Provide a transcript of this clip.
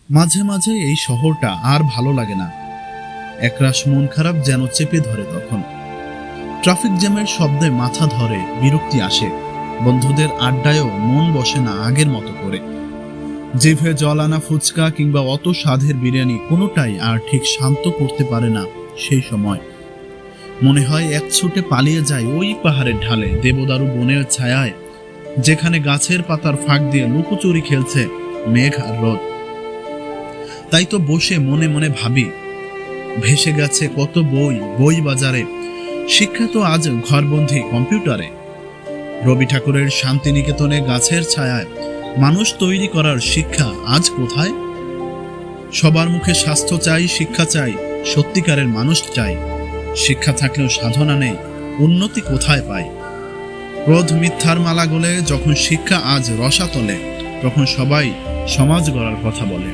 মাঝে মাঝে এই শহরটা আর ভালো লাগে না। একরাশ মন খারাপ যেন চেপে ধরে তখন। ট্রাফিক জ্যামের শব্দে মাথা ধরে, বিরক্তি আসে। বন্ধুদের আড্ডায়ও মন বসে না আগের মতো করে। জিভে জল আনা ফুচকা কিংবা অত স্বাদের বিরিয়ানি কোনোটাই আর ঠিক শান্ত করতে পারে না সেই সময়। মনে হয় এক ছুটে পালিয়ে যায় ওই পাহাড়ের ঢালে, দেবদারু বনের ছায়ায়, যেখানে গাছের পাতার ফাঁক দিয়ে লুকোচুরি খেলছে মেঘ আর রোদ। তাই তো বসে মনে মনে ভাবি, ভেসে গেছে কত বই বাজারে, শিক্ষা তো আজ ঘরবন্দি কম্পিউটারে। রবি ঠাকুরের শান্তিনিকেতনে গাছের ছায়ায় মানুষ তৈরি করার শিক্ষা আজ কোথায়? সবার মুখে স্বাস্থ্য চাই, শিক্ষা চাই, সত্যিকারের মানুষ চাই। শিক্ষা থাকলেও সাধনা নেই, উন্নতি কোথায় পাই? ক্রোধ মিথ্যার মালা গলে যখন শিক্ষা আজ রসাতলে, তখন সবাই সমাজ গড়ার কথা বলে।